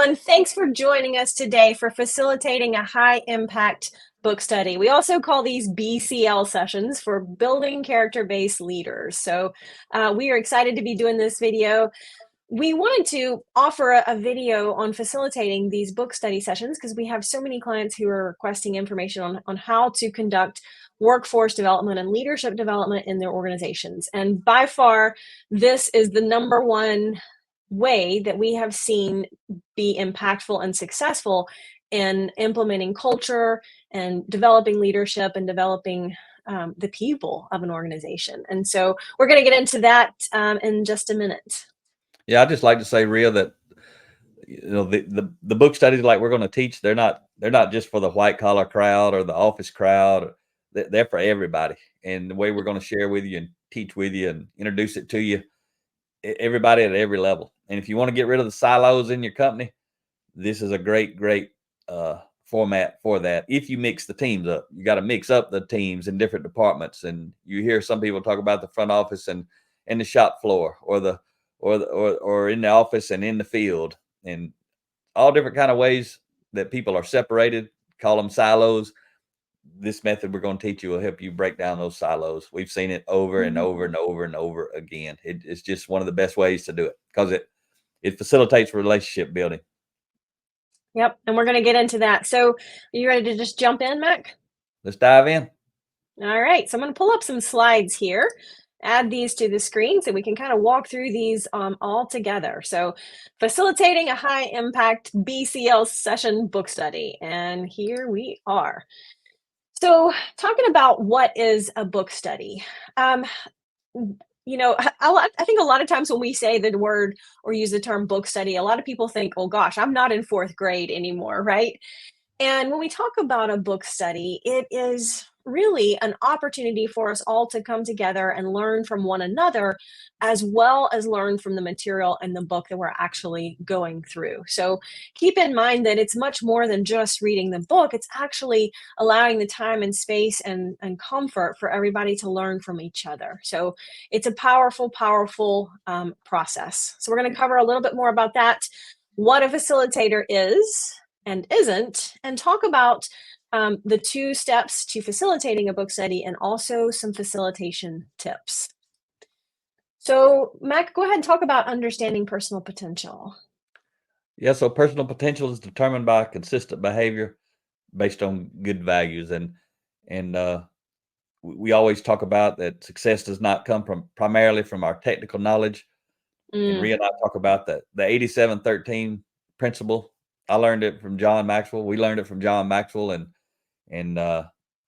everyone. Thanks for joining us today for facilitating a high impact book study. We also call these BCL sessions for building character based leaders. We are excited to be doing this video. We wanted to offer a video on facilitating these book study sessions because we have so many clients who are requesting information on how to conduct workforce development and leadership development in their organizations. And by far, this is the number one way that we have seen be impactful and successful in implementing culture and developing leadership and developing the people of an organization. And so we're going to get into that in just a minute. Yeah, I just like to say, Ria, that the book studies like we're going to teach, they're not just for the white collar crowd or the office crowd. They're for everybody. And the way we're going to share with you and teach with you and introduce it to you, everybody at every level. And if you want to get rid of the silos in your company, this is a great format for that. If you mix the teams up, you got to mix up the teams in different departments. And you hear some people talk about the front office and the shop floor, or in the office and in the field, and all different kind of ways that people are separated. Call them silos. This method we're going to teach you will help you break down those silos. We've seen it over and over and over and over again. It's just one of the best ways to do it because it facilitates relationship building. Yep, and we're going to get into that. So are you ready to just jump in, Mac? Let's dive in. All right, so I'm going to pull up some slides here, add these to the screen so we can kind of walk through these all together. So facilitating a high impact BCL session book study. And here we are. So talking about what is a book study. I think a lot of times when we say the word or use the term book study, a lot of people think, oh gosh, I'm not in fourth grade anymore, right? And when we talk about a book study, it is really an opportunity for us all to come together and learn from one another, as well as learn from the material in the book that we're actually going through. So keep in mind that it's much more than just reading the book. It's actually allowing the time and space and comfort for everybody to learn from each other. So it's a powerful process. So we're going to cover a little bit more about that, what a facilitator is and isn't, and talk about the 2 steps to facilitating a book study and also some facilitation tips. So Mac, go ahead and talk about understanding personal potential. Yeah, so personal potential is determined by consistent behavior based on good values. And we always talk about that success does not come primarily from our technical knowledge. And Ria and I talk about the 87-13 principle. I learned it from John Maxwell. We learned it from John Maxwell, and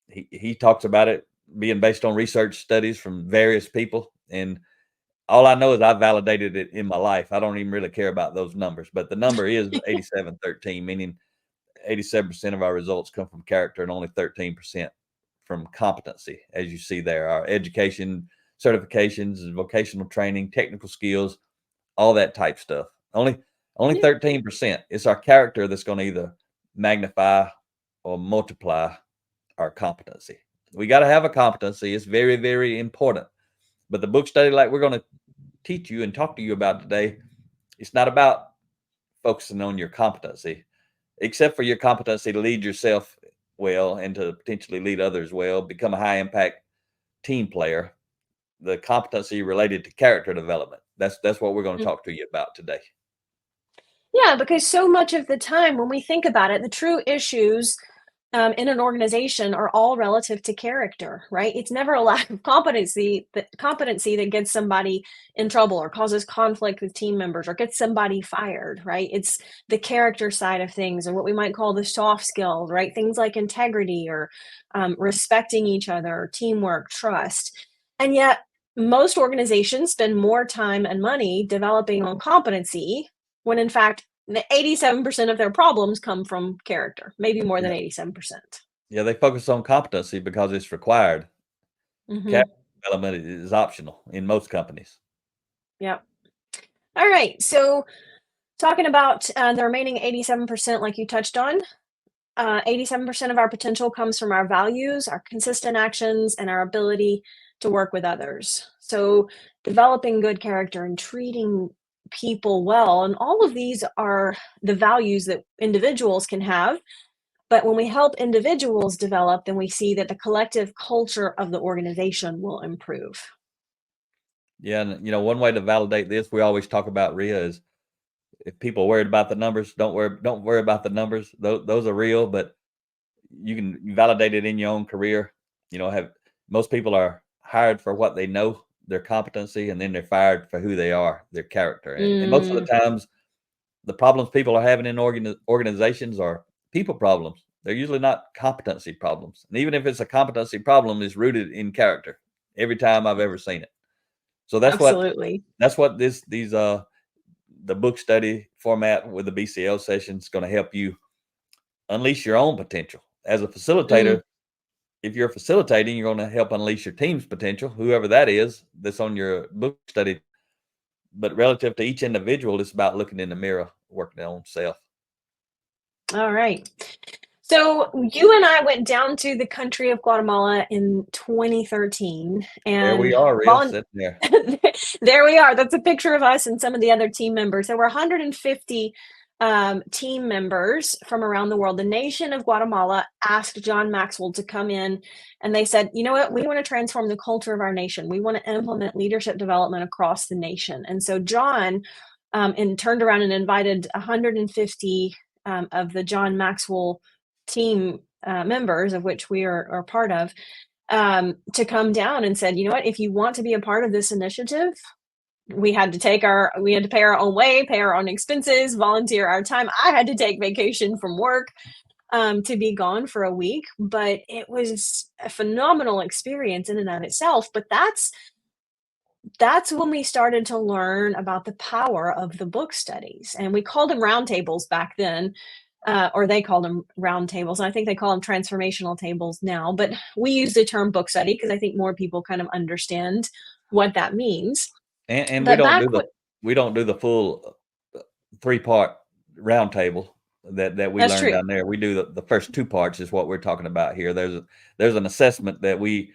he talks about it being based on research studies from various people. And all I know is I validated it in my life. I don't even really care about those numbers, but the number is 87-13, meaning 87% of our results come from character and only 13% from competency. As you see there, our education, certifications, vocational training, technical skills, all that type stuff. Only 13%. It's our character that's going to either magnify or multiply our competency. We got to have a competency. It's very, very important. But the book study, like we're going to teach you and talk to you about today, it's not about focusing on your competency, except for your competency to lead yourself well and to potentially lead others well, become a high impact team player. The competency related to character development. That's what we're going to talk to you about today. Yeah, because so much of the time when we think about it, the true issues in an organization are all relative to character, right? It's never a lack of competency that gets somebody in trouble or causes conflict with team members or gets somebody fired, right? It's the character side of things, or what we might call the soft skills, right? Things like integrity or respecting each other, teamwork, trust. And yet most organizations spend more time and money developing on competency when in fact 87% of their problems come from character, maybe more than 87%. Yeah, they focus on competency because it's required. Mm-hmm. Character development is optional in most companies. Yep. All right. So talking about the remaining 87%, like you touched on, 87% of our potential comes from our values, our consistent actions, and our ability to work with others. So developing good character and treating people well. And all of these are the values that individuals can have. But when we help individuals develop, then we see that the collective culture of the organization will improve. Yeah, and one way to validate this, we always talk about Ria is if people are worried about the numbers, don't worry about the numbers. Those are real, but you can validate it in your own career. Have most people are hired for what they know, their competency, and then they're fired for who they are, their character. And most of Mm, the times, the problems people are having in organizations are people problems. They're usually not competency problems. And even if it's a competency problem, it's rooted in character. Every time I've ever seen it. So absolutely. that's what these the book study format with the BCL session is going to help you unleash your own potential as a Mm. facilitator. If you're facilitating, you're going to help unleash your team's potential, whoever that is that's on your book study. But relative to each individual, it's about looking in the mirror, working their own self. All right. So you and I went down to the country of Guatemala in 2013 There we and are, Ria, sitting there. there we are. That's a picture of us and some of the other team members. There were 150 team members from around the world. The nation of Guatemala asked John Maxwell to come in, and they said, you know what, we want to transform the culture of our nation. We want to implement leadership development across the nation. And so John and turned around and invited 150 of the John Maxwell team members, of which we are part of, to come down and said, you know what, if you want to be a part of this initiative, we had to pay our own way, pay our own expenses, volunteer our time. I had to take vacation from work to be gone for a week, but it was a phenomenal experience in and of itself. But that's when we started to learn about the power of the book studies, and we called them roundtables back then, or they called them roundtables. And I think they call them transformational tables now, but we use the term book study because I think more people kind of understand what that means. And But back when we don't do the full 3-part round table that we that's learned true. down there. We do the first 2 parts is what we're talking about here. There's an assessment that we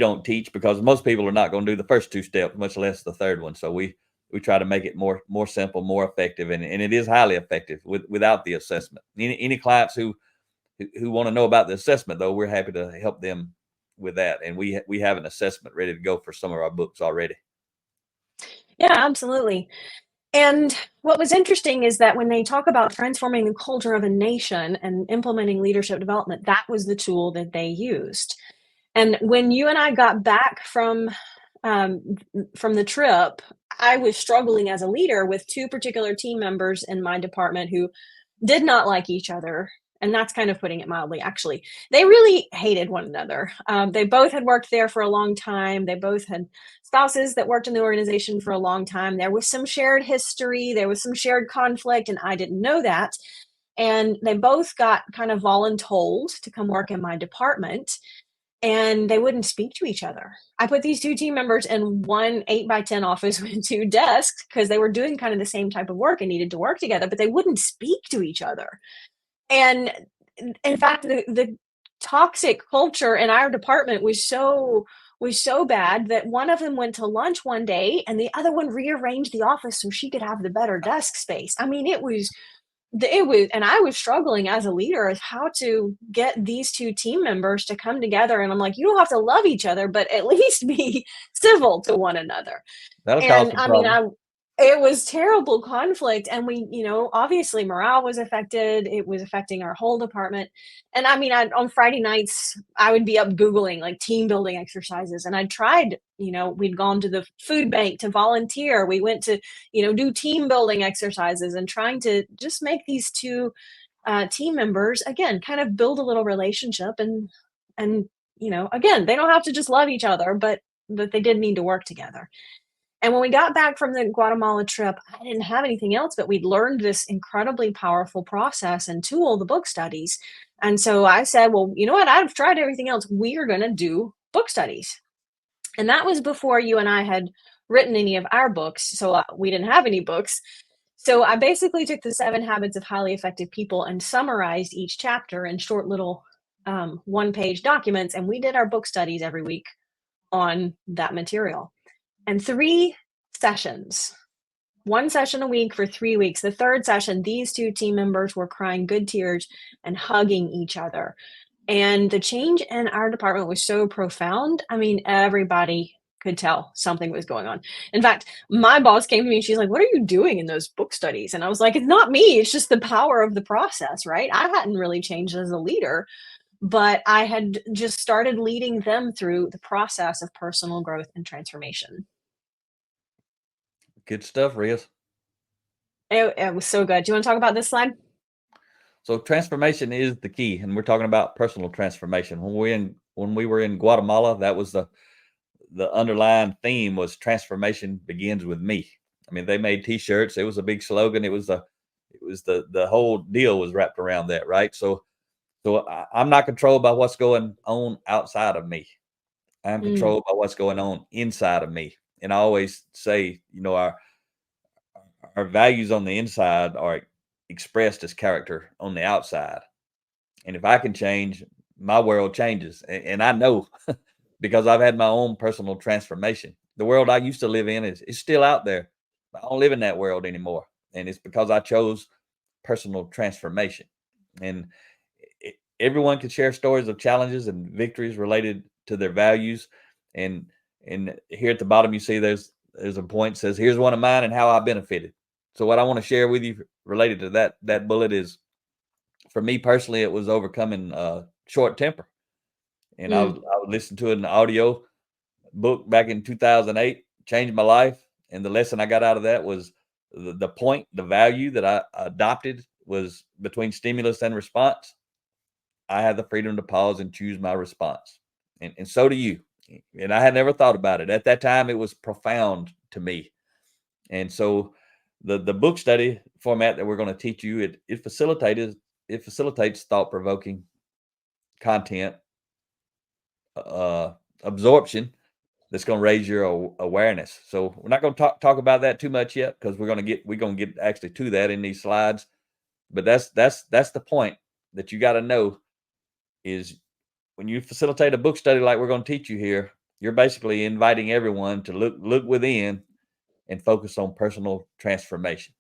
don't teach because most people are not going to do the first 2 steps, much less the third one. So we try to make it more simple, more effective, and it is highly effective without the assessment. Any clients who want to know about the assessment, though, we're happy to help them with that, and we have an assessment ready to go for some of our books already. Yeah, absolutely. And what was interesting is that when they talk about transforming the culture of a nation and implementing leadership development, that was the tool that they used. And when you and I got back from the trip, I was struggling as a leader with two particular team members in my department who did not like each other. And that's kind of putting it mildly, actually. They really hated one another. They both had worked there for a long time. They both had spouses that worked in the organization for a long time. There was some shared history, there was some shared conflict, and I didn't know that. And they both got kind of voluntold to come work in my department, and they wouldn't speak to each other. I put these two team members in one 8 by 10 office with two desks because they were doing kind of the same type of work and needed to work together, but they wouldn't speak to each other. And in fact, the toxic culture in our department was so bad that one of them went to lunch one day and the other one rearranged the office so she could have the better desk space. I mean, it was, and I was struggling as a leader as how to get these two team members to come together. And I'm like, you don't have to love each other, but at least be civil to one another. That'll cause And some I mean, problems. it was terrible conflict, and we, obviously morale was affected. It was affecting our whole department. And I mean, on Friday nights, I would be up Googling like team building exercises, and I tried, we'd gone to the food bank to volunteer. We went to, do team building exercises and trying to just make these two team members, again, kind of build a little relationship. And, again, they don't have to just love each other, but they did need to work together. And when we got back from the Guatemala trip, I didn't have anything else, but we'd learned this incredibly powerful process and tool, the book studies. And so I said, well, you know what? I've tried everything else. We are going to do book studies. And that was before you and I had written any of our books. So we didn't have any books. So I basically took the 7 Habits of Highly Effective People and summarized each chapter in short little 1-page documents. And we did our book studies every week on that material. And 3 sessions one session a week for 3 weeks. The third session, these two team members were crying good tears and hugging each other. And the change in our department was so profound. I mean, everybody could tell something was going on. In fact, my boss came to me and she's like, "What are you doing in those book studies?" And I was like, "It's not me. It's just the power of the process, right?" I hadn't really changed as a leader, but I had just started leading them through the process of personal growth and transformation. Good stuff, Riz. It was so good. Do you want to talk about this slide? So transformation is the key, and we're talking about personal transformation. When we were in Guatemala, that was the underlying theme was transformation begins with me. I mean, they made T-shirts. It was a big slogan. It was the whole deal was wrapped around that, right? So I'm not controlled by what's going on outside of me. I'm Mm, controlled by what's going on inside of me. And I always say, our values on the inside are expressed as character on the outside. And if I can change, my world changes. And I know because I've had my own personal transformation. The world I used to live in is still out there. I don't live in that world anymore. And it's because I chose personal transformation. And everyone can share stories of challenges and victories related to their values. And and here at the bottom, you see there's a point that says, "Here's one of mine and how I benefited." So what I want to share with you related to that bullet is, for me personally, it was overcoming short temper. And mm, I would listen to it in the audio book back in 2008, changed my life. And the lesson I got out of that was the value that I adopted was between stimulus and response. I have the freedom to pause and choose my response. And so do you. And I had never thought about it. At that time, it was profound to me. And so the book study format that we're going to teach you, it facilitates thought provoking content, uh, absorption that's going to raise your awareness. So we're not going to talk about that too much yet because we're going to get actually to that in these slides. But that's the point that you got to know is when you facilitate a book study like we're going to teach you here, you're basically inviting everyone to look within and focus on personal transformation.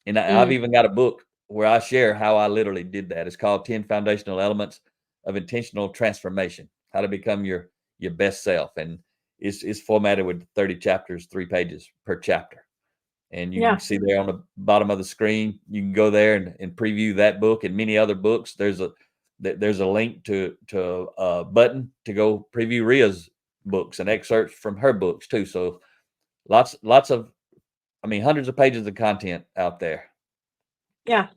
And I've mm. even got a book where I share how I literally did that. It's called 10 Foundational Elements of Intentional Transformation, how to become your best self. And it's formatted with 30 chapters, 3 pages per chapter. And you can Yeah, see there on the bottom of the screen, you can go there and preview that book and many other books. There's a link to a button to go preview Ria's books and excerpts from her books too. So lots of, I mean, hundreds of pages of content out there. yeah.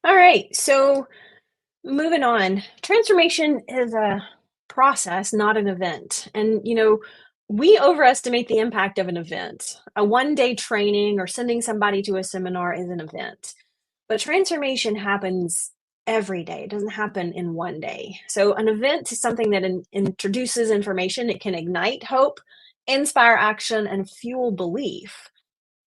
All right. So moving on, transformation is a process, not an event. And, we overestimate the impact of an event. A 1 day training or sending somebody to a seminar is an event, but transformation happens every day. It doesn't happen in 1 day. So, an event is something that introduces information, it can ignite hope, inspire action, and fuel belief.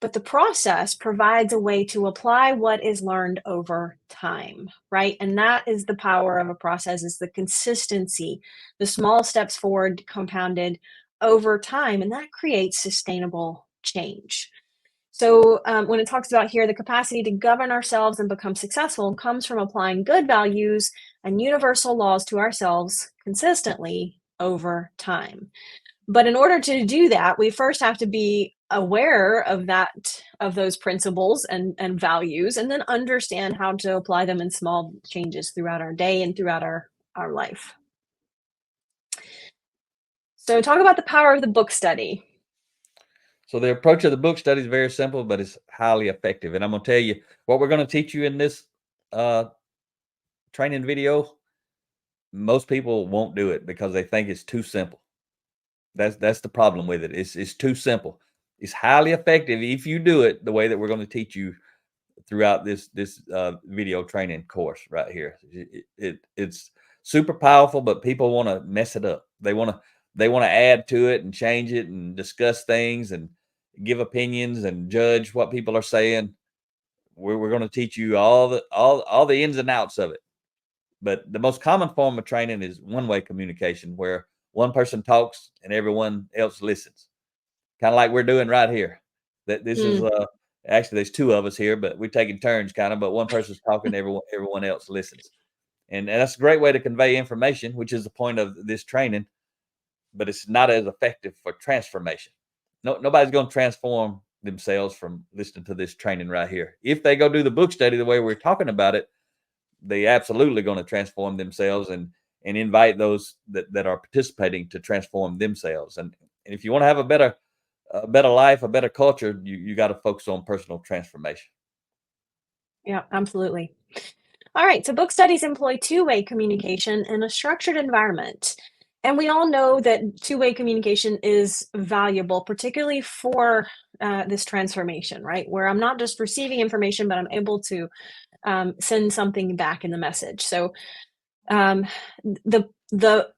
But the process provides a way to apply what is learned over time, right? And that is the power of a process, is the consistency, the small steps forward compounded over time, and that creates sustainable change. So, when it talks about here, the capacity to govern ourselves and become successful comes from applying good values and universal laws to ourselves consistently over time. But in order to do that, we first have to be aware of those principles and values, and then understand how to apply them in small changes throughout our day and throughout our life. So talk about the power of the book study. So the approach of the book study is very simple, but it's highly effective. And I'm going to tell you what we're going to teach you in this uh, training video. Most people won't do it because they think it's too simple. That's the problem with it. It's too simple. It's highly effective if you do it the way that we're going to teach you throughout this video training course right here. It's super powerful, but people want to mess it up. They want to add to it and change it and discuss things and give opinions and judge what people are saying. We're going to teach you all the ins and outs of it. But the most common form of training is one-way communication, where one person talks and everyone else listens, kind of like we're doing right here. That this is Mm, Actually, there's two of us here, but we're taking turns kind of, but one person's talking, everyone else listens. And that's a great way to convey information, which is the point of this training, but it's not as effective for transformation. Nobody's going to transform themselves from listening to this training right here. If they go do the book study the way we're talking about it, they absolutely going to transform themselves and invite those that are participating to transform themselves. And if you want to have a better life, a better culture, you got to focus on personal transformation. Yeah, absolutely. All right, so book studies employ two-way communication in a structured environment. And we all know that two-way communication is valuable, particularly for this transformation, right? Where I'm not just receiving information, but I'm able to send something back in the message. So um, the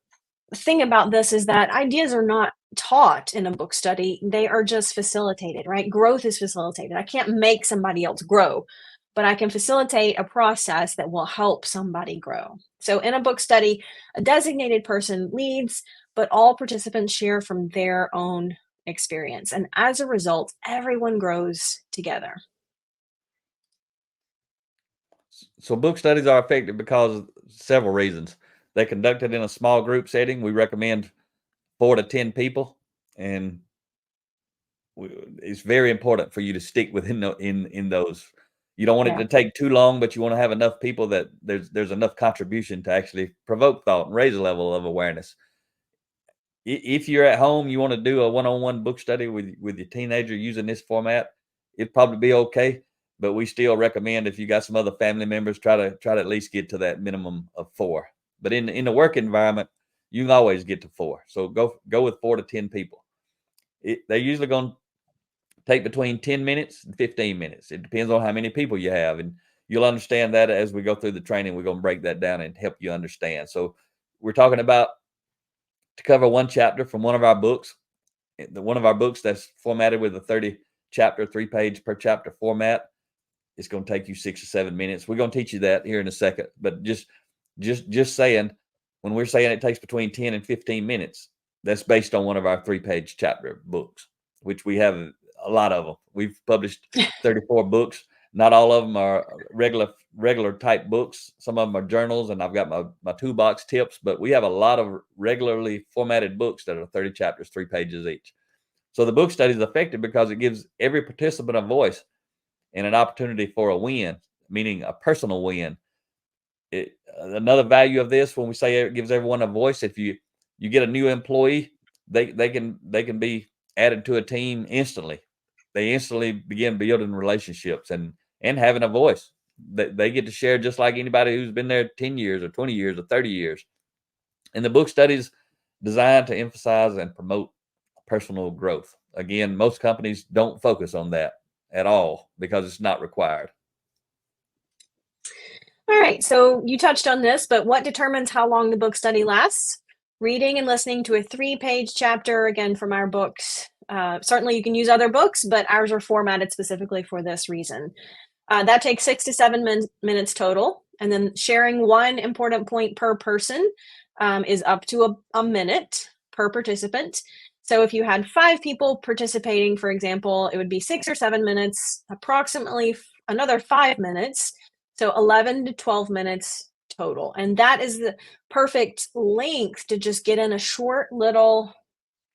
thing about this is that ideas are not taught in a book study, they are just facilitated, right? Growth is facilitated. I can't make somebody else grow, but I can facilitate a process that will help somebody grow. So in a book study, a designated person leads, but all participants share from their own experience. And as a result, everyone grows together. So book studies are effective because of several reasons. They're conducted in a small group setting. We recommend 4 to 10 people, and it's very important for you to stick within in those. You don't want it Yeah. to take too long, but you want to have enough people that there's enough contribution to actually provoke thought and raise a level of awareness. If you're at home, you want to do a one-on-one book study with your teenager using this format, it'd probably be okay. But we still recommend if you got some other family members, try to at least get to that minimum of 4. But in the work environment, you can always get to 4. So go with 4 to 10 people. They're usually going to take between 10 minutes and 15 minutes. It depends on how many people you have. And you'll understand that as we go through the training. We're going to break that down and help you understand. So we're talking about to cover one chapter from one of our books. One of our books that's formatted with a 30 chapter, 3 page per chapter format. It's going to take you 6 or 7 minutes. We're going to teach you that here in a second. But just saying, when we're saying it takes between 10 and 15 minutes, that's based on one of our 3 page chapter books, which we have a lot of them. We've published 34 books. Not all of them are regular type books. Some of them are journals, and I've got my toolbox tips. But we have a lot of regularly formatted books that are 30 chapters, 3 pages each. So the book study is effective because it gives every participant a voice and an opportunity for a win, meaning a personal win. Another value of this, when we say it gives everyone a voice, if you get a new employee, they can be added to a team instantly. They instantly begin building relationships and having a voice. They get to share just like anybody who's been there 10 years or 20 years or 30 years. And the book studies designed to emphasize and promote personal growth. Again, most companies don't focus on that at all because it's not required. All right, so you touched on this, but what determines how long the book study lasts? Reading and listening to a three-page chapter, again, from our books. Certainly, you can use other books, but ours are formatted specifically for this reason. That takes 6 to 7 minutes total. And then sharing one important point per person is up to a minute per participant. So if you had 5 people participating, for example, it would be 6 or 7 minutes, approximately another 5 minutes. So 11 to 12 minutes total. And that is the perfect length to just get in a short little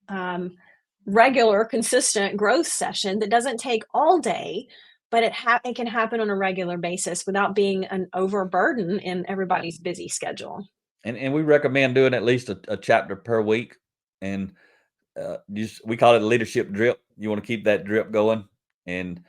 um, regular, consistent growth session that doesn't take all day, but it can happen on a regular basis without being an overburden in everybody's busy schedule. And we recommend doing at least a chapter per week. And we call it a leadership drip. You want to keep that drip going, and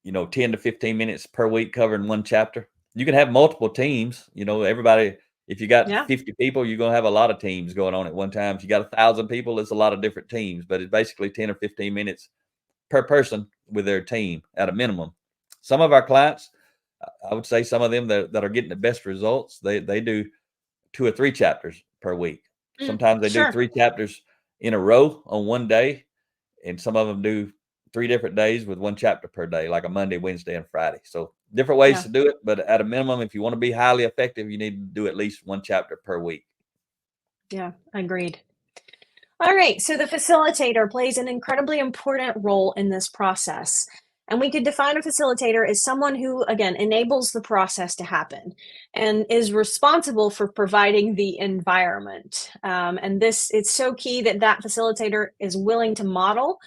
10 to 15 minutes per week covering one chapter. You can have multiple teams. Everybody. If you got Yeah, 50 people, you're gonna have a lot of teams going on at one time. If you got 1,000 people, it's a lot of different teams. But it's basically 10 or 15 minutes per person with their team at a minimum. Some of our clients, I would say, some of them that are getting the best results, they do 2 or 3 chapters per week. Sometimes they do sure. 3 chapters in a row on one day, and some of them do 3 different days with one chapter per day, like a Monday, Wednesday, and Friday. So different ways Yeah, to do it, but at a minimum, if you want to be highly effective, you need to do at least one chapter per week. yeah, agreed. All right, so the facilitator plays an incredibly important role in this process. And we could define a facilitator as someone who, again, enables the process to happen and is responsible for providing the environment. And this, it's so key that that facilitator is willing to model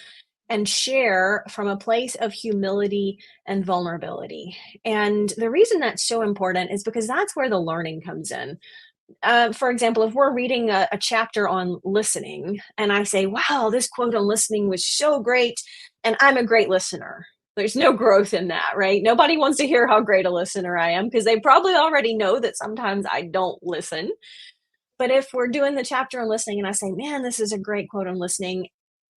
and share from a place of humility and vulnerability. And the reason that's so important is because that's where the learning comes in. For example, if we're reading a chapter on listening and I say, wow, this quote on listening was so great, and I'm a great listener. There's no growth in that, right? Nobody wants to hear how great a listener I am because they probably already know that sometimes I don't listen. But if we're doing the chapter on listening and I say, man, this is a great quote on listening,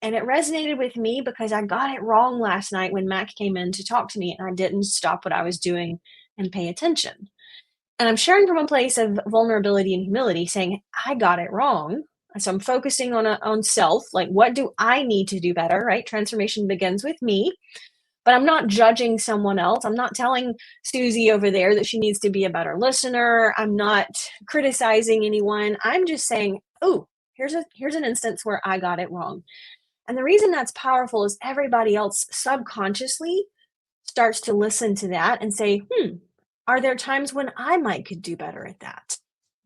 and it resonated with me because I got it wrong last night when Mac came in to talk to me and I didn't stop what I was doing and pay attention. And I'm sharing from a place of vulnerability and humility, saying, I got it wrong. So I'm focusing on self, like what do I need to do better, right? Transformation begins with me, but I'm not judging someone else. I'm not telling Susie over there that she needs to be a better listener. I'm not criticizing anyone. I'm just saying, oh, here's an instance where I got it wrong. And the reason that's powerful is everybody else subconsciously starts to listen to that and say, are there times when I might could do better at that?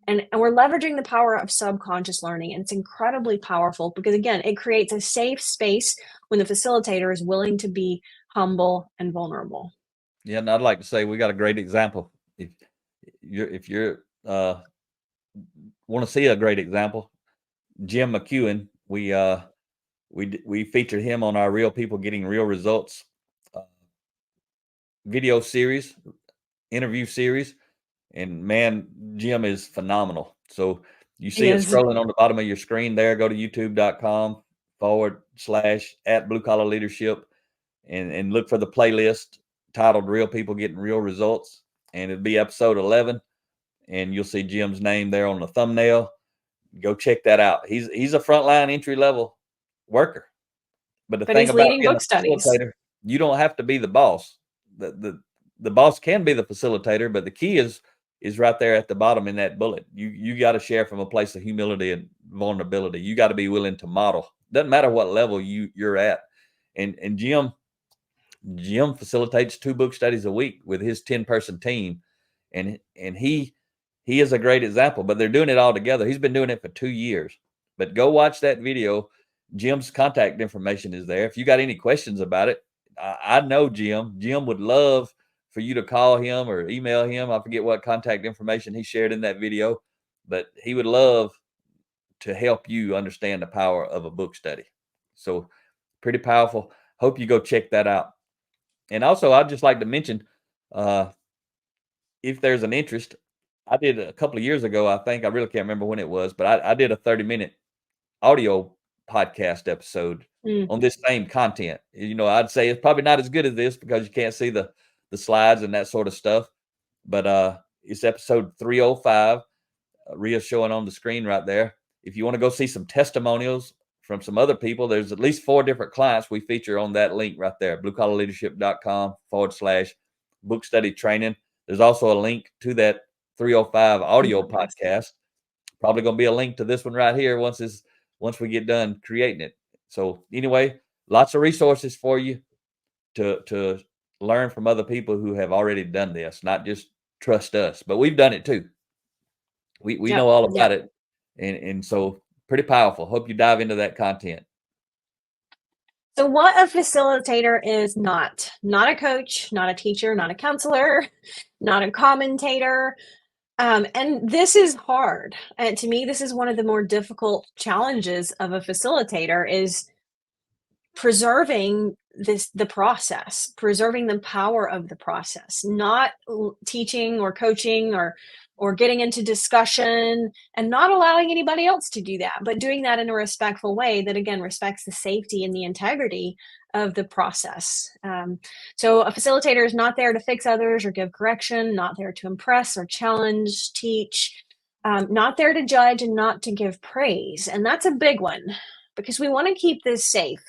And we're leveraging the power of subconscious learning. And it's incredibly powerful because, again, it creates a safe space when the facilitator is willing to be humble and vulnerable. Yeah, and I'd like to say we got a great example. If you're want to see a great example, Jim McEwen, we featured him on our Real People Getting Real Results uh, video series, interview series, and man, Jim is phenomenal. So you He see it is. scrolling on the bottom of your screen there. Go to youtube.com/at blue collar leadership and look for the playlist titled Real People Getting Real Results. And it'll be episode 11. And you'll see Jim's name there on the thumbnail. Go check that out. He's a frontline entry level worker. But the But thing he's about leading being book a studies. facilitator, you don't have to be the boss. The boss can be the facilitator, but the key is right there at the bottom in that bullet. You got to share from a place of humility and vulnerability. You got to be willing to model. Doesn't matter what level you're at. And Jim facilitates 2 book studies a week with his 10-person team, and he is a great example. But they're doing it all together. He's been doing it for 2 years. But go watch that video. Jim's contact information is there. If you got any questions about it, I know Jim. Jim would love for you to call him or email him. I forget what contact information he shared in that video, but he would love to help you understand the power of a book study. So pretty powerful. Hope you go check that out. And also, I'd just like to mention, uh, if there's an interest, I did a couple of years ago. I think I really can't remember when it was, but I did a 30-minute audio podcast episode Mm. on this same content. I'd say it's probably not as good as this because you can't see the slides and that sort of stuff. But it's episode 305. Ria's showing on the screen right there. If you want to go see some testimonials from some other people, there's at least 4 different clients we feature on that link right there, bluecollarleadership.com/book study training. There's also a link to that 305 audio podcast. Probably going to be a link to this one right here once we get done creating it. So anyway, lots of resources for you to learn from other people who have already done this, not just trust us, but we've done it too. We know Yep. all about Yep. it, and so pretty powerful. Hope you dive into that content. So what a facilitator is not a coach, not a teacher, not a counselor, not a commentator. And this is hard. And to me, this is one of the more difficult challenges of a facilitator is preserving the process, preserving the power of the process, not teaching or coaching or getting into discussion and not allowing anybody else to do that, but doing that in a respectful way that again respects the safety and the integrity of the process. So a facilitator is not there to fix others or give correction, not there to impress or challenge, teach, not there to judge and not to give praise. And that's a big one because we want to keep this safe.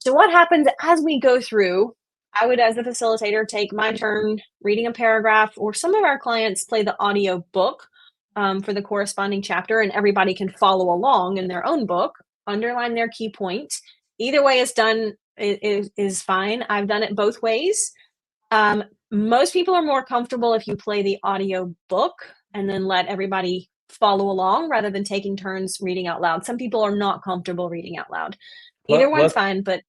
So what happens as we go through, I would, as the facilitator, take my turn reading a paragraph, or some of our clients play the audio book for the corresponding chapter, and everybody can follow along in their own book, underline their key points. Either way is done is fine. I've done it both ways. Um, Most people are more comfortable if you play the audio book and then let everybody follow along rather than taking turns reading out loud. Some people are not comfortable reading out loud. Either one's Plus, fine, but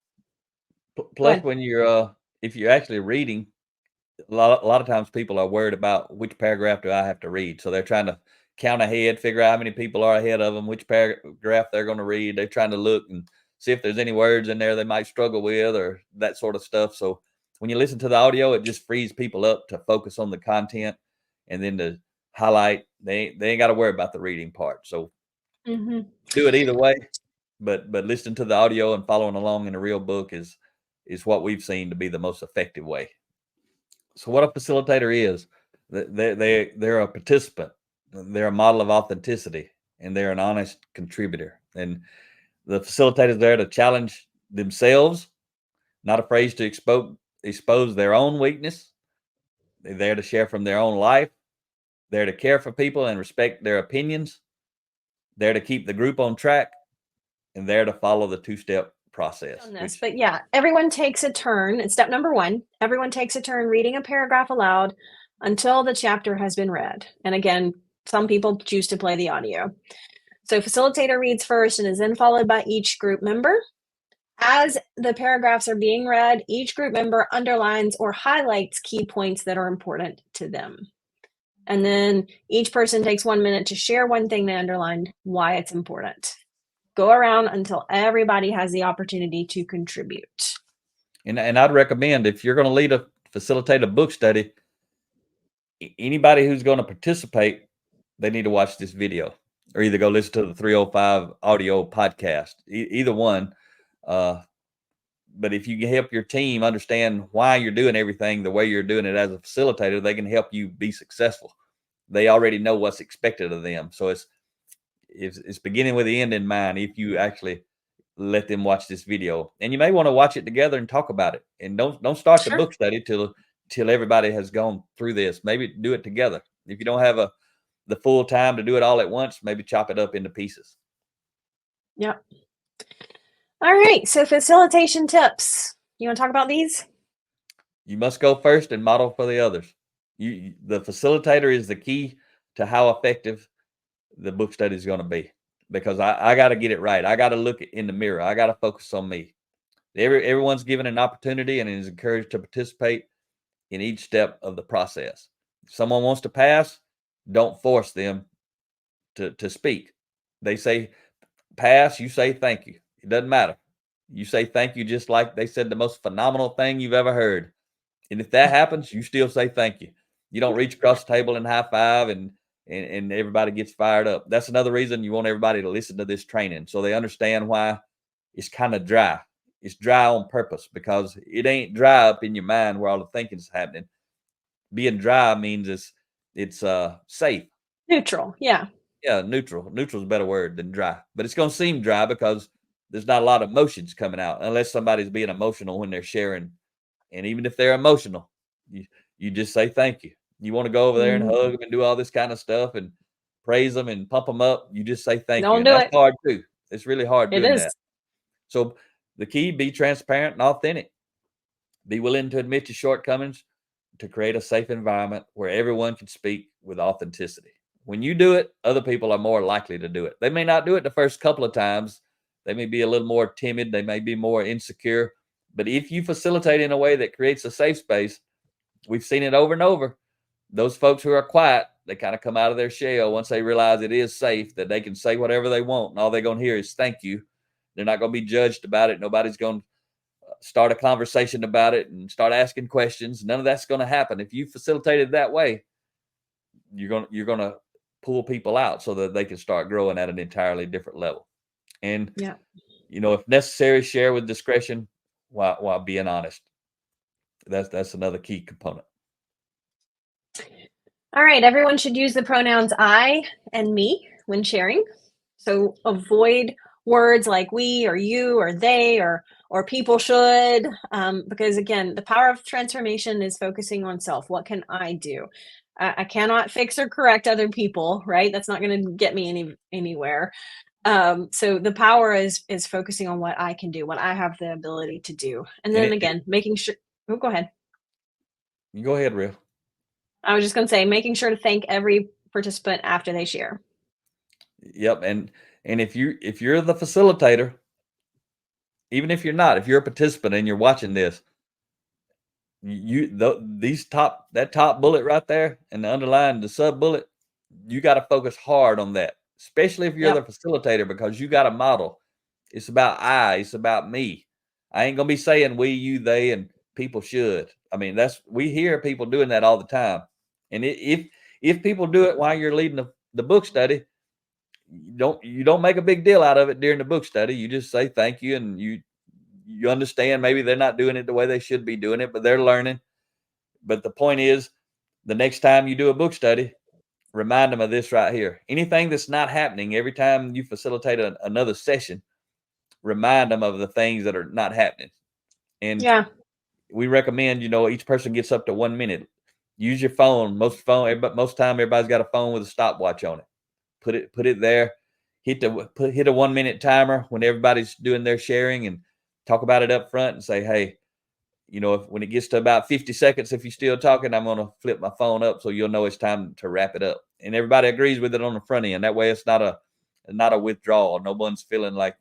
go plus, ahead. when you're if you're actually reading, a lot of times people are worried about which paragraph do I have to read. So they're trying to count ahead, figure out how many people are ahead of them, which paragraph they're going to read. They're trying to look and see if there's any words in there they might struggle with or that sort of stuff. So when you listen to the audio, it just frees people up to focus on the content and then to highlight. They ain't got to worry about the reading part. So Mm-hmm. do it either way. But listening to the audio and following along in a real book is what we've seen to be the most effective way. So what a facilitator is, they're a participant, they're a model of authenticity, and they're an honest contributor. And the facilitator is there to challenge themselves, not afraid to expose their own weakness. They're there to share from their own life. They're to care for people and respect their opinions. They're to keep the group on track, and they're to follow the two-step process. On this, Which but yeah, everyone takes a turn. It's step number one. Everyone takes a turn reading a paragraph aloud until the chapter has been read. And again, some people choose to play the audio. So facilitator reads first and is then followed by each group member. As the paragraphs are being read, each group member underlines or highlights key points that are important to them. And then each person takes 1 minute to share one thing they underlined, why it's important. Go around until everybody has the opportunity to contribute. and I'd recommend, if you're going to facilitate a book study, anybody who's going to participate, they need to watch this video or either go listen to the 305 audio podcast, either one. Uh, but if you can help your team understand why you're doing everything the way you're doing it as a facilitator, they can help you be successful. They already know what's expected of them. So it's beginning with the end in mind if you actually let them watch this video. And you may want to watch it together and talk about it. And don't start the Sure. book study till everybody has gone through this. Maybe do it together. If you don't have the full time to do it all at once, maybe chop it up into pieces. Yep. All right. So facilitation tips. You want to talk about these? You must go first and model for the others. The facilitator is the key to how effective the book study is going to be, because I got to get it right. I got to look in the mirror. I got to focus on me. Everyone's given an opportunity and is encouraged to participate in each step of the process. If someone wants to pass, don't force them to speak. They say pass, you say thank you. It doesn't matter. You say thank you just like they said the most phenomenal thing you've ever heard. And if that happens, you still say thank you. You don't reach across the table and high five and everybody gets fired up. That's another reason you want everybody to listen to this training so they understand why it's kind of dry. It's dry on purpose because it ain't dry up in your mind where all the thinking is happening. Being dry means it's safe. Neutral. Yeah. Yeah, neutral. Neutral is a better word than dry. But it's going to seem dry because there's not a lot of emotions coming out unless somebody's being emotional when they're sharing. And even if they're emotional, you just say thank you. You want to go over there and Mm-hmm. hug them and do all this kind of stuff and praise them and pump them up. You just say thank you. Don't And do that's it. hard too. It's really hard It doing is. that. So the key, be transparent and authentic. Be willing to admit your shortcomings to create a safe environment where everyone can speak with authenticity. When you do it, other people are more likely to do it. They may not do it the first couple of times. They may be a little more timid. They may be more insecure. But if you facilitate in a way that creates a safe space, we've seen it over and over. Those folks who are quiet, they kind of come out of their shell once they realize it is safe, that they can say whatever they want. And all they're going to hear is thank you. They're not going to be judged about it. Nobody's going to start a conversation about it and start asking questions. None of that's going to happen. If you facilitate it that way, you're going to pull people out so that they can start growing at an entirely different level. And Yeah. if necessary, share with discretion while being honest. That's another key component. All right. Everyone should use the pronouns I and me when sharing. So avoid words like we or you or they or people should, because again, the power of transformation is focusing on self. What can I do? I cannot fix or correct other people, right? That's not going to get me anywhere. So the power is focusing on what I can do, what I have the ability to do. And And then again, making sure, oh, go ahead. you go ahead, Real. I was just going to say, making sure to thank every participant after they share. Yep, and if you're the facilitator, even if you're not, if you're a participant and you're watching this, these top bullet right there and the underline the sub bullet, you got to focus hard on that, especially if you're the Yep. facilitator, because you got a model. It's about it's about me. I ain't gonna be saying we, you, they, and people should. I mean, we hear people doing that all the time, and if people do it while you're leading the book study, you don't make a big deal out of it during the book study. You just say thank you, and you understand maybe they're not doing it the way they should be doing it, but they're learning. But the point is, the next time you do a book study, remind them of this right here. Anything that's not happening, every time you facilitate another session, remind them of the things that are not happening. And Yeah. we recommend, each person gets up to 1 minute. Use your phone. Most time, everybody's got a phone with a stopwatch on it. Put it there. Hit a 1 minute timer when everybody's doing their sharing, and talk about it up front and say, hey, when it gets to about 50 seconds, if you're still talking, I'm going to flip my phone up so you'll know it's time to wrap it up. And everybody agrees with it on the front end. That way it's not a withdrawal. No one's feeling like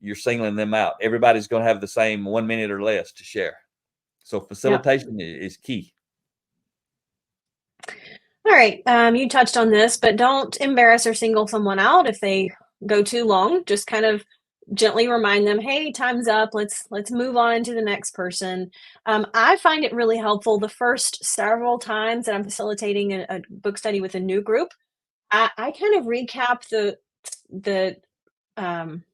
you're singling them out. Everybody's going to have the same 1 minute or less to share. So Yep. facilitation is key. All right. You touched on this, but don't embarrass or single someone out if they go too long. Just kind of gently remind them, "Hey, time's up. Let's move on to the next person." I find it really helpful the first several times that I'm facilitating a book study with a new group. I kind of recap the um,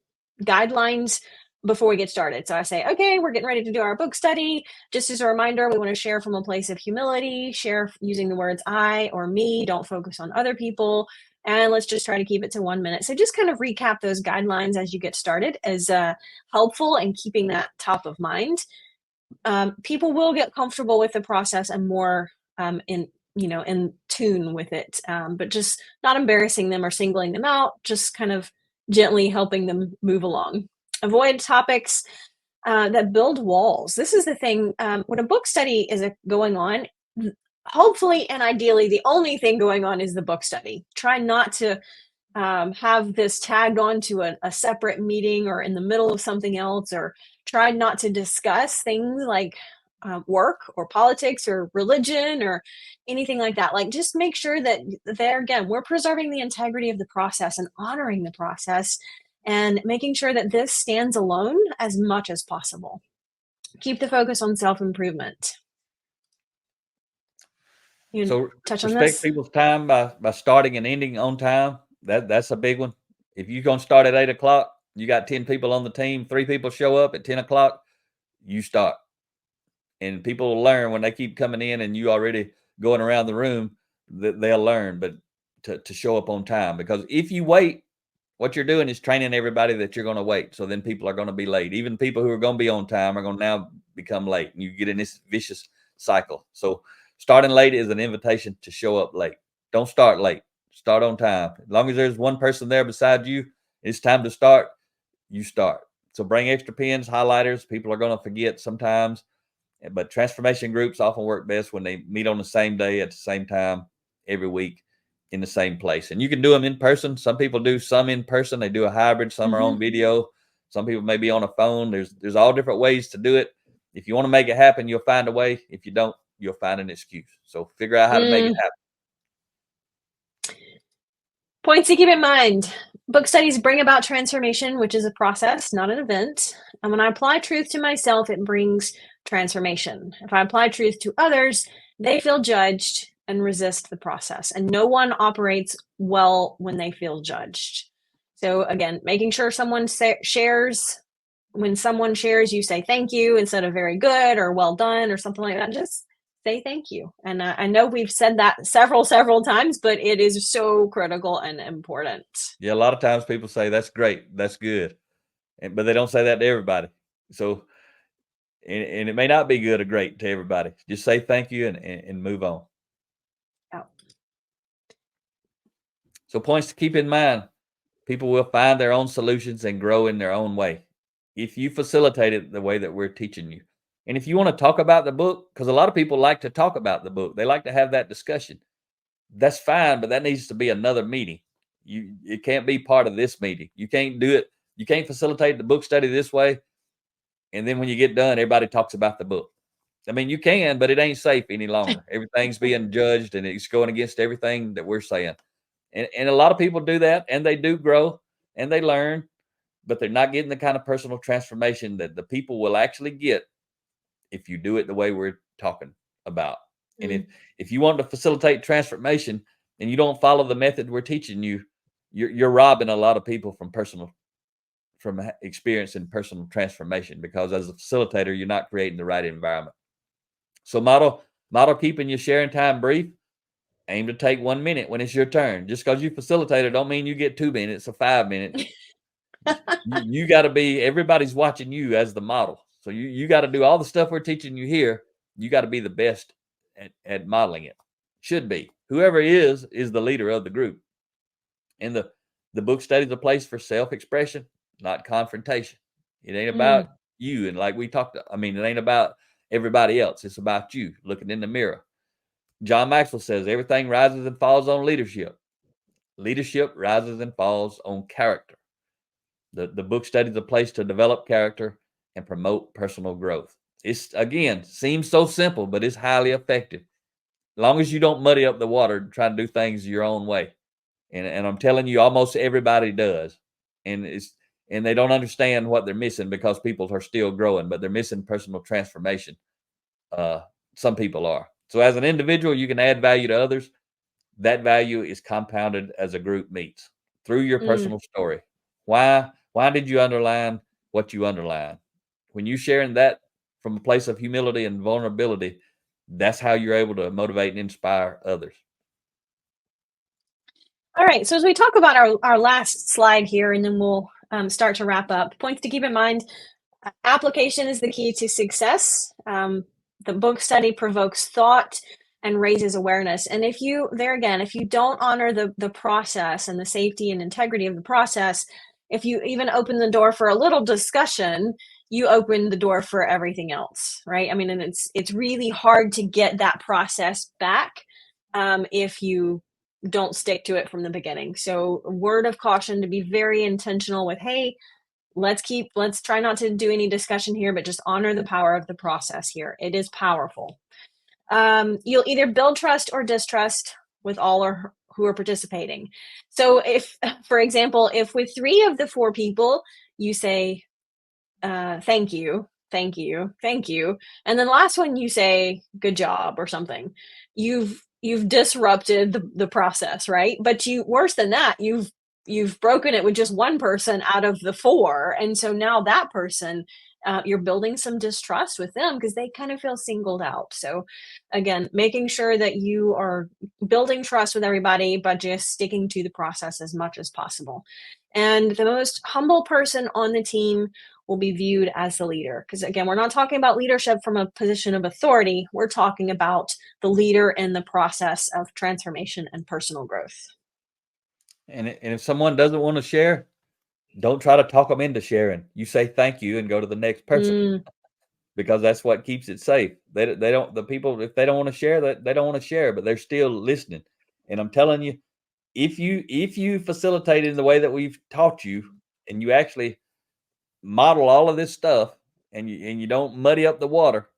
guidelines before we get started. So I say, okay, we're getting ready to do our book study. Just as a reminder, we want to share from a place of humility, share using the words I or me, don't focus on other people. And let's just try to keep it to 1 minute. So just kind of recap those guidelines as you get started as helpful in keeping that top of mind. People will get comfortable with the process and more in tune with it, but just not embarrassing them or singling them out, just kind of gently helping them move along. Avoid topics that build walls. This is the thing, when a book study is going on, hopefully and ideally the only thing going on is the book study. Try not to have this tagged on to a separate meeting or in the middle of something else, or try not to discuss things like work or politics or religion or anything like that. Like, just make sure that there again, we're preserving the integrity of the process and honoring the process and making sure that this stands alone as much as possible. Keep the focus on self improvement. You So touch on respect this? people's time by starting and ending on time. That's a big one. If you're going to start at 8 o'clock, you got 10 people on the team, 3 people show up at 10 o'clock, you start. And people will learn when they keep coming in and you already going around the room, that they'll learn, but to show up on time. Because if you wait, what you're doing is training everybody that you're going to wait. So then people are going to be late. Even people who are going to be on time are going to now become late. And you get in this vicious cycle. So starting late is an invitation to show up late. Don't start late. Start on time. As long as there's one person there beside you, it's time to start, you start. So bring extra pens, highlighters. People are going to forget sometimes. But transformation groups often work best when they meet on the same day at the same time every week in the same place. And you can do them in person. Some people do some in person. They do a hybrid. Some are Mm-hmm. on video. Some people may be on a phone. There's all different ways to do it. If you want to make it happen, you'll find a way. If you don't, you'll find an excuse. So figure out how to make it Mm. happen. Points to keep in mind. Book studies bring about transformation, which is a process, not an event. And when I apply truth to myself, it brings transformation. If I apply truth to others, they feel judged and resist the process. And no one operates well when they feel judged. So, again, making sure someone shares. When someone shares, you say thank you instead of very good or well done or something like that. Just say thank you. And I know we've said that several times, but it is so critical and important. Yeah, a lot of times people say that's great, that's good, but they don't say that to everybody. So, and it may not be good or great to everybody. Just say thank you and move on. Yeah. So points to keep in mind: People will find their own solutions and grow in their own way if you facilitate it the way that we're teaching you. And if you want to talk about the book, because a lot of people like to talk about the book, they like to have that discussion. That's fine, but that needs to be another meeting. It can't be part of this meeting. You can't do it. You can't facilitate the book study this way, and then when you get done, everybody talks about the book. I mean, you can, but it ain't safe any longer. Everything's being judged, and it's going against everything that we're saying. And a lot of people do that, and they do grow and they learn, but they're not getting the kind of personal transformation that the people will actually get if you do it the way we're talking about. And Mm. if you want to facilitate transformation and you don't follow the method we're teaching you, you're robbing a lot of people from experience and personal transformation, because as a facilitator, you're not creating the right environment. So model keeping your sharing time brief. Aim to take 1 minute when it's your turn. Just because you facilitator don't mean you get 2 minutes or 5 minutes. You got to be, everybody's watching you as the model. So you got to do all the stuff we're teaching you here. You got to be the best at modeling it. Should be. Whoever is the leader of the group. And the book study is a place for self-expression, not confrontation. It ain't Mm. about you. And like we talked, I mean, it ain't about everybody else. It's about you looking in the mirror. John Maxwell says everything rises and falls on leadership. Leadership rises and falls on character. The book study is a place to develop character and promote personal growth. It's, again, seems so simple, but it's highly effective. As long as you don't muddy up the water and try to do things your own way. And I'm telling you, almost everybody does. And they don't understand what they're missing, because people are still growing, but they're missing personal transformation. Some people are. So as an individual, you can add value to others. That value is compounded as a group meets through your Mm. personal story. Why did you underline what you underline? When you sharing that from a place of humility and vulnerability, that's how you're able to motivate and inspire others. All right. So as we talk about our last slide here, and then we'll start to wrap up, points to keep in mind: application is the key to success. The book study provokes thought and raises awareness. And if you, there again, if you don't honor the process and the safety and integrity of the process, if you even open the door for a little discussion, you open the door for everything else, right? I mean, and it's really hard to get that process back if you don't stick to it from the beginning. So, word of caution to be very intentional with, hey, let's try not to do any discussion here, but just honor the power of the process here. It is powerful. You'll either build trust or distrust with all or who are participating. So if, for example, if with 3 of the 4 people you say thank you, thank you, thank you, and then the last one you say good job or something, you've disrupted the process, right? But you, worse than that, you've broken it with just one person out of the 4, and so now that person, you're building some distrust with them because they kind of feel singled out. So again, making sure that you are building trust with everybody, but just sticking to the process as much as possible. And the most humble person on the team will be viewed as the leader. Because again, we're not talking about leadership from a position of authority. We're talking about the leader in the process of transformation and personal growth. And if someone doesn't want to share, don't try to talk them into sharing. You say thank you and go to the next person, Mm. because that's what keeps it safe. They don't, the people, if they don't want to share, that they don't want to share, but they're still listening. And I'm telling you, if you facilitate in the way that we've taught you, and you actually model all of this stuff, and you don't muddy up the water,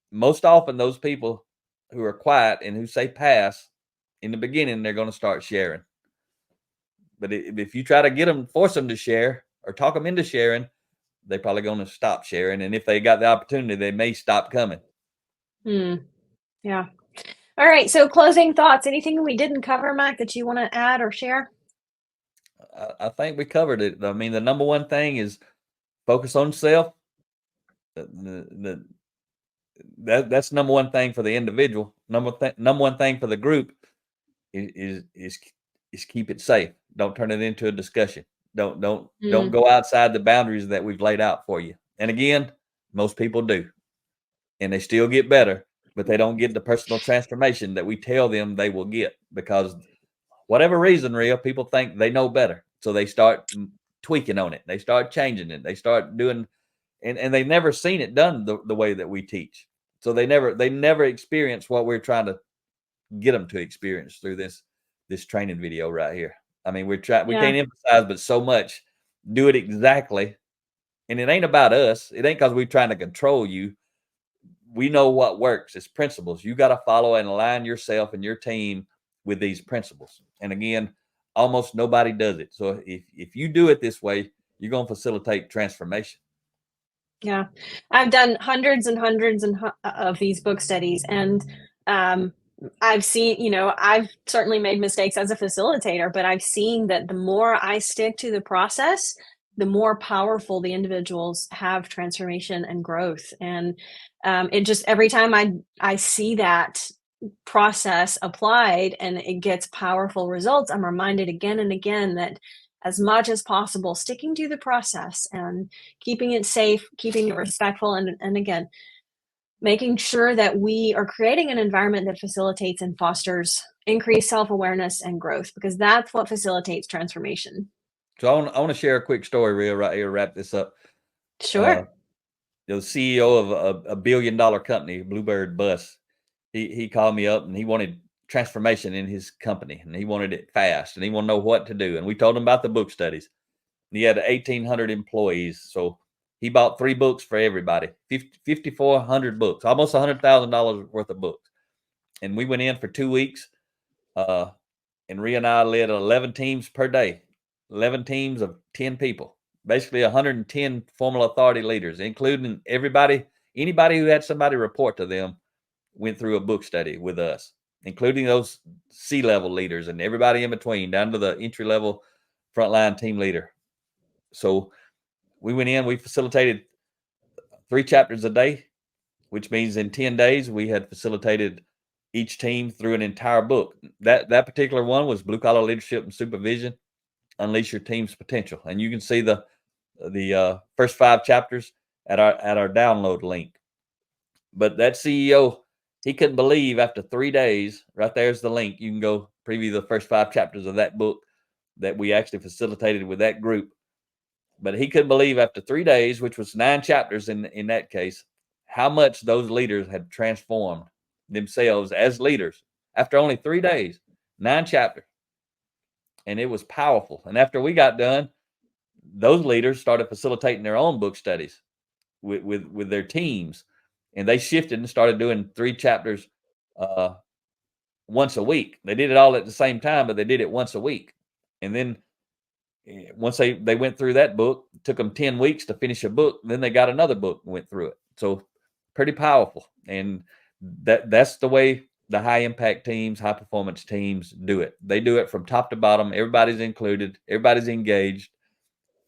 most often those people who are quiet and who say pass in the beginning, they're going to start sharing. But if you try to get them, force them to share or talk them into sharing, they're probably going to stop sharing. And if they got the opportunity, they may stop coming. Hmm. Yeah. All right. So closing thoughts. Anything we didn't cover, Mac, that you want to add or share? I think we covered it. I mean, the number one thing is focus on self. The that's number one thing for the individual. Number one thing for the group is keep it safe. Don't turn it into a discussion. Don't Mm. go outside the boundaries that we've laid out for you. And again, most people do, and they still get better, but they don't get the personal transformation that we tell them they will get, because whatever reason, Ria, people think they know better. So they start tweaking on it. They start changing it. They start doing, and they've never seen it done the way that we teach. So they never experience what we're trying to get them to experience through this training video right here. I mean, we Yeah. can't emphasize but so much. Do it exactly, and it ain't about us. It ain't because we're trying to control you. We know what works. It's principles. You got to follow and align yourself and your team with these principles. And again, almost nobody does it. So if you do it this way, you're going to facilitate transformation. Yeah. I've done hundreds and hundreds of these book studies, and um, I've seen, I've certainly made mistakes as a facilitator, but I've seen that the more I stick to the process, the more powerful the individuals have transformation and growth. And it just every time I see that process applied and it gets powerful results, I'm reminded again and again that as much as possible, sticking to the process and keeping it safe, keeping it respectful, and again, making sure that we are creating an environment that facilitates and fosters increased self-awareness and growth, because that's what facilitates transformation. So I want to share a quick story, Rhea, right here, wrap this up. Uh, Sure. the CEO of a $1 billion company, Bluebird Bus, he called me up and he wanted transformation in his company and he wanted it fast and he wanted to know what to do. And we told him about the book studies. He had 1,800 employees. So he bought 3 books for everybody, 5,400 books, almost $100,000 worth of books. And we went in for 2 weeks. Uh, and Rhea and I led 11 teams per day, 11 teams of 10 people, basically 110 formal authority leaders, including anybody who had somebody report to them went through a book study with us, including those C-level leaders and everybody in between, down to the entry-level frontline team leader. So we went in, we facilitated 3 chapters a day, which means in 10 days we had facilitated each team through an entire book. That particular one was Blue Collar Leadership and Supervision, Unleash Your Team's Potential. And you can see the first 5 chapters at our download link. But that CEO, he couldn't believe after 3 days, right there's the link. You can go preview the first 5 chapters of that book that we actually facilitated with that group. But he couldn't believe after 3 days, which was 9 chapters in that case, how much those leaders had transformed themselves as leaders after only 3 days, 9 chapters. And it was powerful. And after we got done, those leaders started facilitating their own book studies with their teams. And they shifted and started doing 3 chapters once a week. They did it all at the same time, but they did it once a week. And then once they went through that book, it took them 10 weeks to finish a book. Then they got another book and went through it. So pretty powerful. And that's the way the high impact teams, high performance teams do it. They do it from top to bottom. Everybody's included, everybody's engaged,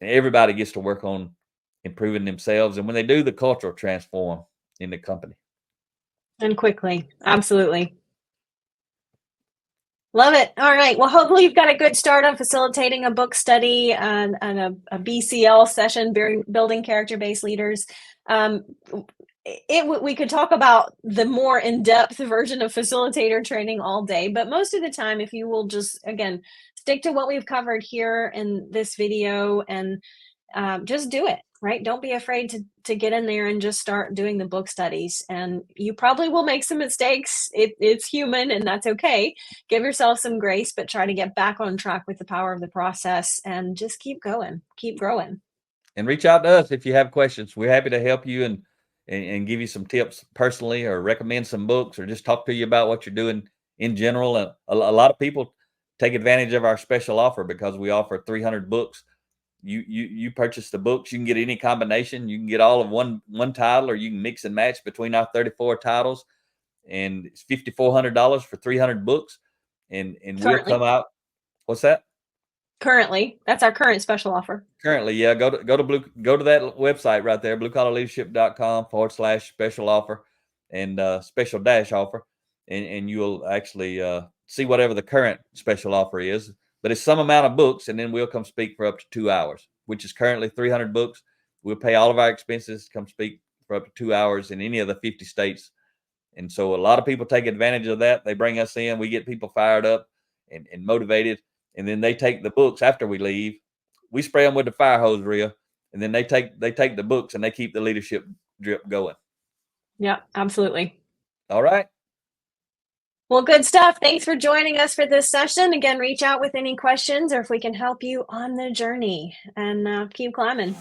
and everybody gets to work on improving themselves. And when they do, the culture transform in the company. And quickly. Absolutely. Love it. All right. Well, hopefully you've got a good start on facilitating a book study and a BCL session, building character-based leaders. We could talk about the more in-depth version of facilitator training all day, but most of the time, if you will just, again, stick to what we've covered here in this video and just do it, right? Don't be afraid to get in there and just start doing the book studies. And you probably will make some mistakes. It's human, and that's okay. Give yourself some grace, but try to get back on track with the power of the process and just keep going, keep growing. And reach out to us if you have questions. We're happy to help you and give you some tips personally, or recommend some books, or just talk to you about what you're doing in general. And a lot of people take advantage of our special offer because we offer 300 books. You purchase the books, you can get any combination. You can get all of one title, or you can mix and match between our 34 titles, and it's $5,400 for 300 books. And we'll come Currently, out. What's that? that's our current special offer. Currently, yeah. Go to that website right there, bluecollarleadership.com/special offer and special dash offer, and you'll actually see whatever the current special offer is. But it's some amount of books, and then we'll come speak for up to 2 hours, which is currently 300 books. We'll pay all of our expenses, come speak for up to 2 hours in any of the 50 states. And so a lot of people take advantage of that. They bring us in, we get people fired up and motivated, and then they take the books after we leave we spray them with the fire hose, Rhea, and then they take the books and they keep the leadership drip going. Yeah, absolutely. All right. Well, good stuff. Thanks for joining us for this session. Again, reach out with any questions or if we can help you on the journey and keep climbing.